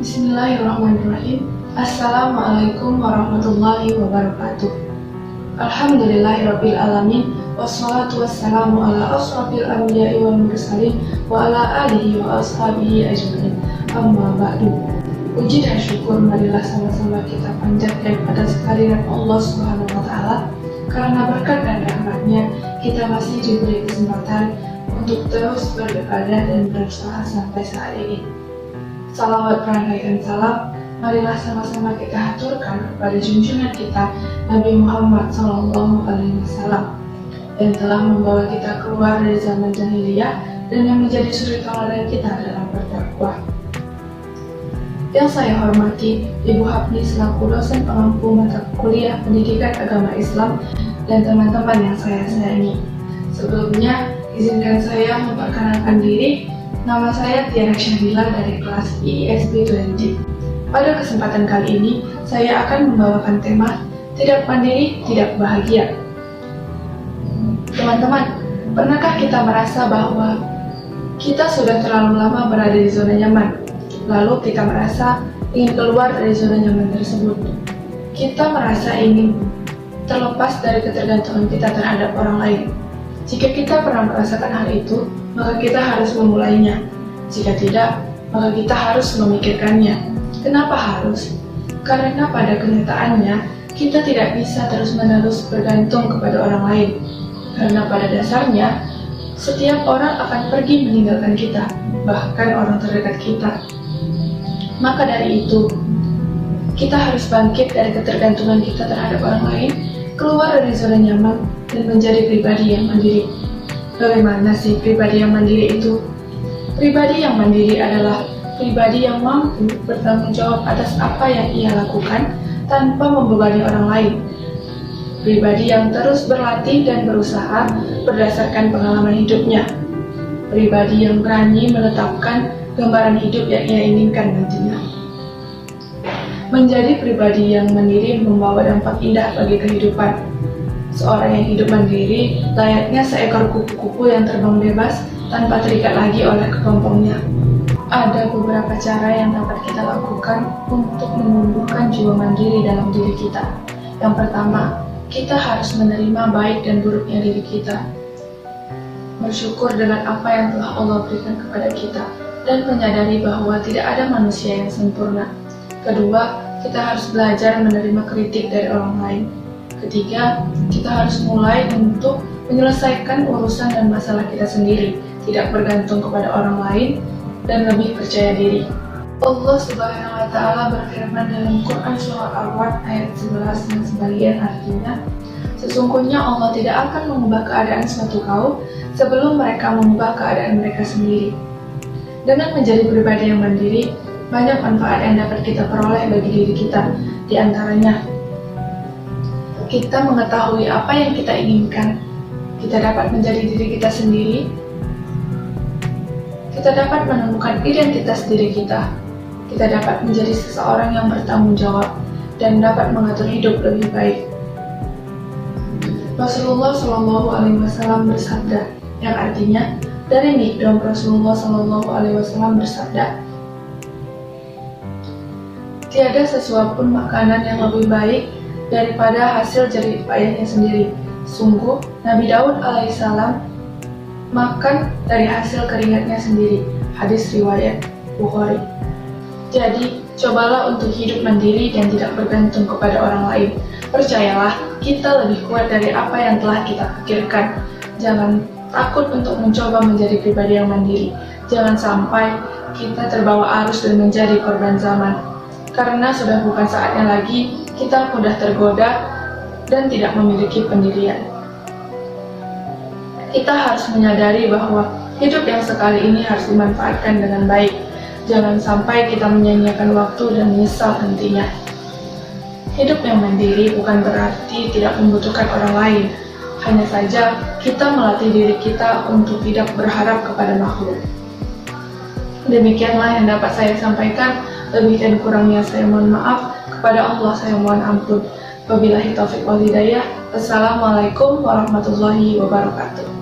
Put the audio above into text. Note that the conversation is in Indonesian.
Bismillahirrahmanirrahim. Assalamualaikum warahmatullahi wabarakatuh. Alhamdulillahirabbil alamin, wassalatu wassalamu ala asrofil anbiya'i wal mursalin wa ala alihi wa ashabihi ajmain. Amma ba'du. Puji dan syukur marilah sama-sama kita panjatkan pada sekalian Allah Subhanahu wa taala, karena berkat dan rahmatnya kita masih diberi kesempatan untuk terus beribadah dan berusaha sampai saat ini. Salawat rangkaian salam marilah sama-sama kita haturkan kepada junjungan kita Nabi Muhammad SAW yang telah membawa kita keluar dari zaman jahiliyah dan yang menjadi suri tauladan kita dalam berdakwah. Yang saya hormati Ibu Hafni selaku dosen pengampu mata kuliah Pendidikan Agama Islam dan teman-teman yang saya sayangi. Sebelumnya, izinkan saya memperkenalkan diri. Nama saya Tiara Syahila dari kelas IISB 20. Pada kesempatan kali ini, saya akan membawakan tema Tidak Mandiri, Tidak Bahagia. Teman-teman, pernahkah kita merasa bahwa kita sudah terlalu lama berada di zona nyaman, lalu kita merasa ingin keluar dari zona nyaman tersebut? Kita merasa ingin terlepas dari ketergantungan kita terhadap orang lain. Jika kita pernah merasakan hal itu, maka kita harus memulainya. Jika tidak, maka kita harus memikirkannya. Kenapa harus? Karena pada kenyataannya, kita tidak bisa terus-menerus bergantung kepada orang lain. Karena pada dasarnya, setiap orang akan pergi meninggalkan kita, bahkan orang terdekat kita. Maka dari itu, kita harus bangkit dari ketergantungan kita terhadap orang lain, keluar dari zona nyaman, dan menjadi pribadi yang mandiri. Bagaimana sih pribadi yang mandiri itu? Pribadi yang mandiri adalah pribadi yang mampu bertanggung jawab atas apa yang ia lakukan tanpa membebani orang lain. Pribadi yang terus berlatih dan berusaha berdasarkan pengalaman hidupnya. Pribadi yang berani menetapkan gambaran hidup yang ia inginkan nantinya. Menjadi pribadi yang mandiri membawa dampak indah bagi kehidupan. Seorang yang hidup mandiri layaknya seekor kupu-kupu yang terbang bebas tanpa terikat lagi oleh kepompongnya. Ada beberapa cara yang dapat kita lakukan untuk menumbuhkan jiwa mandiri dalam diri kita. Yang pertama, kita harus menerima baik dan buruknya diri kita. Bersyukur dengan apa yang telah Allah berikan kepada kita dan menyadari bahwa tidak ada manusia yang sempurna. Kedua, kita harus belajar menerima kritik dari orang lain. Ketiga, kita harus mulai untuk menyelesaikan urusan dan masalah kita sendiri, tidak bergantung kepada orang lain, dan lebih percaya diri. Allah Subhanahu wa Ta'ala berfirman dalam Quran Surah Al-Ra'd ayat 11 yang sebagian artinya, sesungguhnya Allah tidak akan mengubah keadaan suatu kaum sebelum mereka mengubah keadaan mereka sendiri. Dengan menjadi pribadi yang mandiri, banyak manfaat yang dapat kita peroleh bagi diri kita. Di antaranya, kita mengetahui apa yang kita inginkan, kita dapat menjadi diri kita sendiri, kita dapat menemukan identitas diri kita dapat menjadi seseorang yang bertanggung jawab, dan dapat mengatur hidup lebih baik. Rasulullah SAW bersabda, yang artinya, dari mikdom Rasulullah SAW bersabda, tiada sesuap pun makanan yang lebih baik daripada hasil jerih payahnya sendiri. Sungguh, Nabi Daud alaihissalam makan dari hasil keringatnya sendiri. Hadis riwayat Bukhari. Jadi, cobalah untuk hidup mandiri dan tidak bergantung kepada orang lain. Percayalah, kita lebih kuat dari apa yang telah kita pikirkan. Jangan takut untuk mencoba menjadi pribadi yang mandiri. Jangan sampai kita terbawa arus dan menjadi korban zaman. Karena sudah bukan saatnya lagi kita mudah tergoda dan tidak memiliki pendirian. Kita harus menyadari bahwa hidup yang sekali ini harus dimanfaatkan dengan baik. Jangan sampai kita menyia-nyiakan waktu dan menyesal nantinya. Hidup yang mandiri bukan berarti tidak membutuhkan orang lain. Hanya saja kita melatih diri kita untuk tidak berharap kepada makhluk. Demikianlah yang dapat saya sampaikan. Lebih dan kurangnya saya mohon maaf. Kepada Allah saya mohon ampun. Wabillahi taufiq wal hidayah. Assalamualaikum warahmatullahi wabarakatuh.